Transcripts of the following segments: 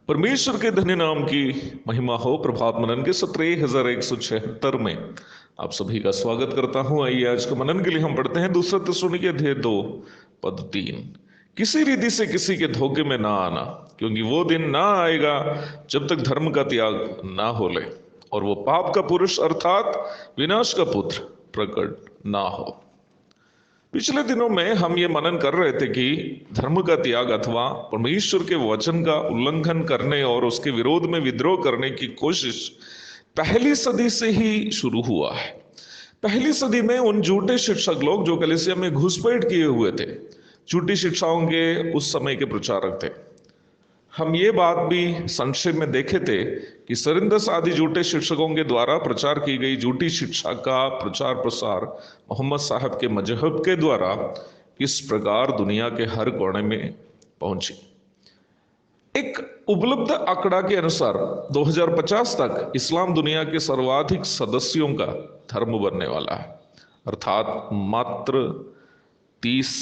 परमेश्वर के धन्य नाम की महिमा हो। प्रभात मनन के 17,176 में आप सभी का स्वागत करता हूं। आइए आज के मनन के लिए हम पढ़ते हैं दूसरा थिस्सलुनीके अध्याय 2 पद 3। किसी रीति से किसी के धोखे में ना आना, क्योंकि वो दिन ना आएगा जब तक धर्म का त्याग ना हो ले और वो पाप का पुरुष अर्थात विनाश का पुत्र प्रकट ना हो। पिछले दिनों में हम ये मनन कर रहे थे कि धर्म का त्याग अथवा परमेश्वर के वचन का उल्लंघन करने और उसके विरोध में विद्रोह करने की कोशिश पहली सदी से ही शुरू हुआ है। पहली सदी में उन झूठे शिक्षक लोग जो कलीसिया में घुसपैठ किए हुए थे, झूठी शिक्षाओं के उस समय के प्रचारक थे। हम ये बात भी संक्षेप में देखे थे कि सरिंदस आदि झूठे शिक्षकों के द्वारा प्रचार की गई झूठी शिक्षा का प्रचार प्रसार मोहम्मद साहब के मजहब के द्वारा इस प्रकार दुनिया के हर कोने में पहुंची। एक उपलब्ध आंकड़ा के अनुसार 2050 तक इस्लाम दुनिया के सर्वाधिक सदस्यों का धर्म बनने वाला है, अर्थात मात्र 30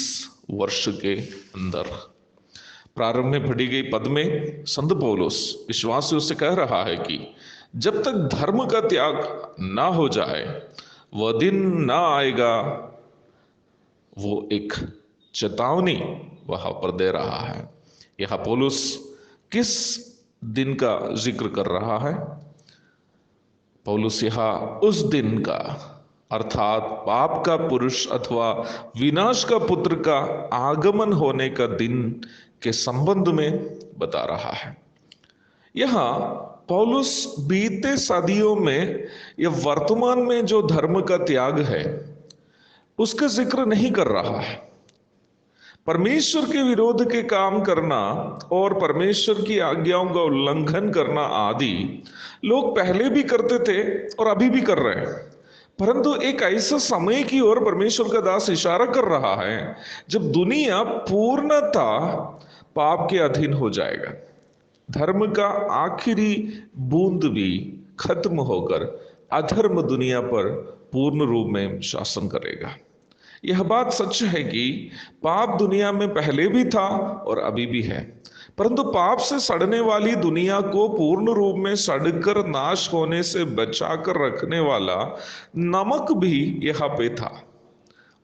वर्ष के अंदर। प्रारंभ में पढ़ी गई पद में संत पौलुस विश्वासियों से कह रहा है कि जब तक धर्म का त्याग ना हो जाए वह दिन ना आएगा। वो एक चेतावनी वहां पर दे रहा है। यह पौलुस किस दिन का जिक्र कर रहा है? पौलुस यह उस दिन का अर्थात पाप का पुरुष अथवा विनाश का पुत्र का आगमन होने का दिन के संबंध में बता रहा है। यहां पौलुस बीते सदियों में या वर्तमान में जो धर्म का त्याग है उसका जिक्र नहीं कर रहा है। परमेश्वर के विरोध के काम करना और परमेश्वर की आज्ञाओं का उल्लंघन करना आदि लोग पहले भी करते थे और अभी भी कर रहे हैं, परंतु एक ऐसा समय की ओर परमेश्वर का दास इशारा कर रहा है जब दुनिया पूर्णतः पाप के अधीन हो जाएगा। धर्म का आखिरी बूंद भी खत्म होकर अधर्म दुनिया पर पूर्ण रूप में शासन करेगा। यह बात सच है कि पाप दुनिया में पहले भी था और अभी भी है, परंतु पाप से सड़ने वाली दुनिया को पूर्ण रूप में सड़कर नाश होने से बचाकर रखने वाला नमक भी यहाँ पे था।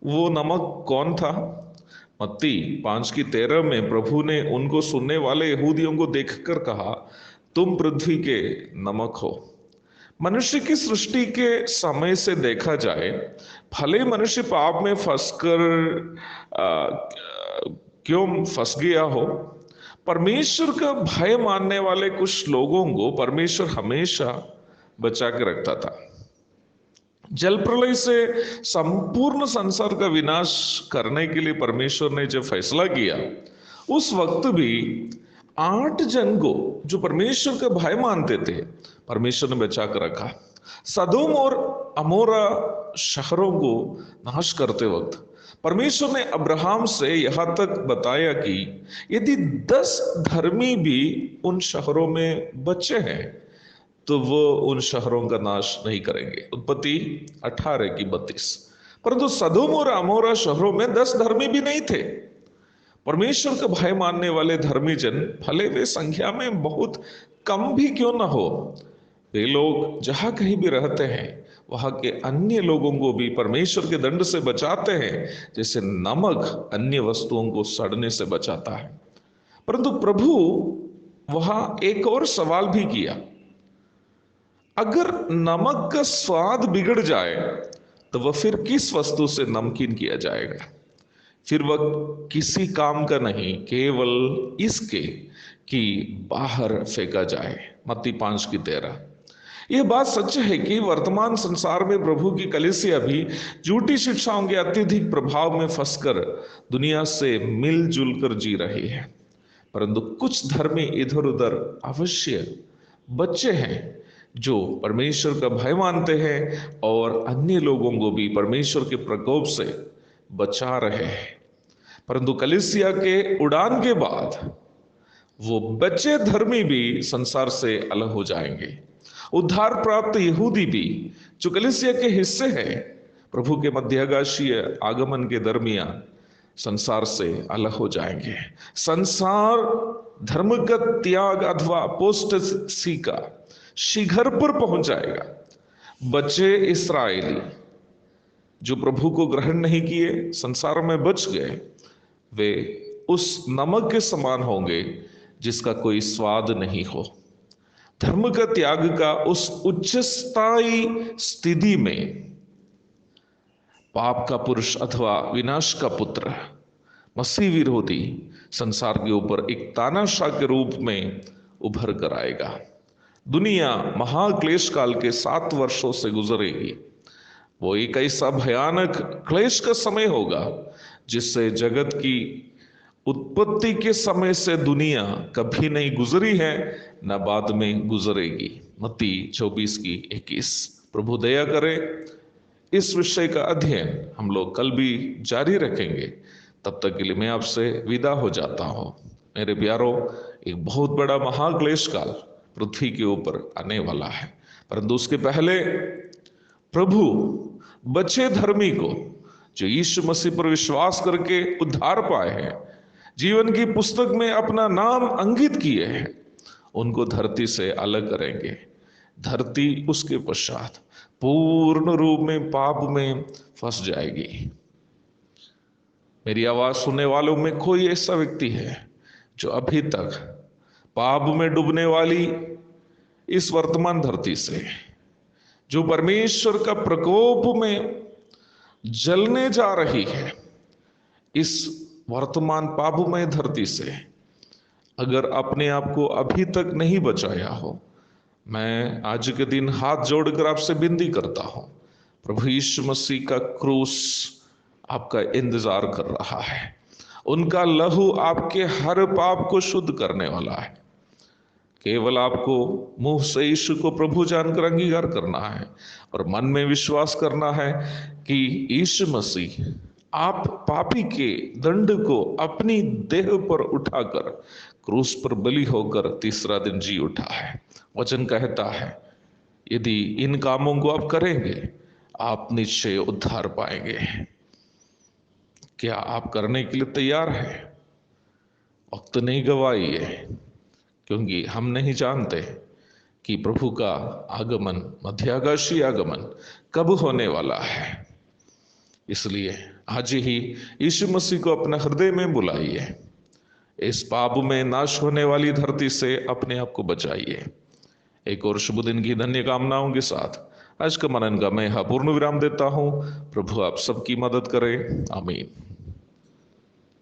वो नमक कौन था? मत्ती 5:13 में प्रभु ने उनको सुनने वाले यहूदियों को देखकर कहा, तुम पृथ्वी के नमक हो। मनुष्य की सृष्टि के समय से देखा जाए, भले मनुष्य पाप में फंसकर क्यों फंस गया हो, परमेश्वर का भय मानने वाले कुछ लोगों को परमेश्वर हमेशा बचा के रखता था। जल प्रलय से संपूर्ण संसार का विनाश करने के लिए परमेश्वर ने जब फैसला किया, उस वक्त भी 8 जन को जो परमेश्वर का भय मानते थे परमेश्वर ने बचा कर रखा। सदोम और अमोरा शहरों को नाश करते वक्त परमेश्वर ने अब्राहम से यहां तक बताया कि यदि 10 धर्मी भी उन शहरों में बचे हैं तो वो उन शहरों का नाश नहीं करेंगे। उत्पत्ति 18:32। परंतु सदोम और अमोरा शहरों में 10 धर्मी भी नहीं थे। परमेश्वर का भय मानने वाले धर्मी जन भले वे संख्या में बहुत कम भी क्यों ना हो, वे लोग जहां कहीं भी रहते हैं वहां के अन्य लोगों को भी परमेश्वर के दंड से बचाते हैं, जैसे नमक अन्य वस्तुओं को सड़ने से बचाता है। परंतु प्रभु वहां एक और सवाल भी किया, अगर नमक का स्वाद बिगड़ जाए तो वह फिर किस वस्तु से नमकीन किया जाएगा? फिर वह किसी काम का नहीं, केवल इसके कि बाहर फेंका जाए। मत्ती 5:13। यह बात सच है कि वर्तमान संसार में प्रभु की कलीसिया भी झूठी शिक्षाओं के अत्यधिक प्रभाव में फंसकर दुनिया से मिलजुल कर जी रही है, परंतु कुछ धर्मी इधर उधर अवश्य बच्चे हैं जो परमेश्वर का भय मानते हैं और अन्य लोगों को भी परमेश्वर के प्रकोप से बचा रहे हैं। परंतु कलीसिया के उड़ान के बाद वो बच्चे धर्मी भी संसार से अलग हो जाएंगे। उद्धार प्राप्त यहूदी भी जो कलीसिया के हिस्से हैं, प्रभु के मध्याकाशीय आगमन के दरमियान संसार से अलग हो जाएंगे। संसार धर्म का त्याग अथवा अपोस्टेसी का शिखर पर पहुंच जाएगा। बचे इस्राएली जो प्रभु को ग्रहण नहीं किए, संसार में बच गए, वे उस नमक के समान होंगे जिसका कोई स्वाद नहीं हो। धर्म का त्याग का उस उच्च स्थायी स्थिति में पाप का पुरुष अथवा विनाश का पुत्र मसीह विरोधी संसार के ऊपर एक तानाशाह के रूप में उभर कर आएगा। दुनिया महाक्लेश काल के 7 वर्षों से गुजरेगी। वो एक ऐसा भयानक क्लेश का समय होगा जिससे जगत की उत्पत्ति के समय से दुनिया कभी नहीं गुजरी है, न बाद में गुजरेगी। मत्ती 24:21। प्रभु दया करे। इस विषय का अध्ययन हम लोग कल भी जारी रखेंगे। तब तक के लिए मैं आपसे विदा हो जाता हूं। मेरे प्यारों, एक बहुत बड़ा महाक्लेश काल पृथ्वी के ऊपर आने वाला है, परंतु उसके पहले प्रभु बचे धर्मी को, जो यीशु मसीह पर विश्वास करके उद्धार पाए हैं, जीवन की पुस्तक में अपना नाम अंकित किए हैं, उनको धरती से अलग करेंगे। धरती उसके पश्चात पूर्ण रूप में पाप में फंस जाएगी। मेरी आवाज सुनने वालों में कोई ऐसा व्यक्ति है जो अभी तक पाप में डूबने वाली इस वर्तमान धरती से, जो परमेश्वर का प्रकोप में जलने जा रही है, इस वर्तमान पापमय धरती से अगर अपने आप को अभी तक नहीं बचाया हो, मैं आज के दिन हाथ जोड़कर आपसे विनती करता हूं, प्रभु यीशु मसीह का क्रूस आपका इंतजार कर रहा है। उनका लहू आपके हर पाप को शुद्ध करने वाला है। केवल आपको मुंह से यीशु को प्रभु जानकर अंगीकार करना है और मन में विश्वास करना है कि यीशु मसीह आप पापी के दंड को अपनी देह पर उठाकर क्रूस पर बलि होकर तीसरा दिन जी उठा है। वचन कहता है, यदि इन कामों को आप करेंगे, आप निश्चय उद्धार पाएंगे। क्या आप करने के लिए तैयार हैं? वक्त नहीं गवाइए, क्योंकि हम नहीं जानते कि प्रभु का आगमन, मध्याकाशीय आगमन कब होने वाला है। इसलिए आज ही यीशु मसीह को अपने हृदय में बुलाइए। इस पाप में नाश होने वाली धरती से अपने आप को बचाइए। एक और शुभ दिन की धन्य कामनाओं के साथ आज का मनन का मैं यहाँ पूर्ण विराम देता हूँ। प्रभु आप सबकी मदद करे। आमीन।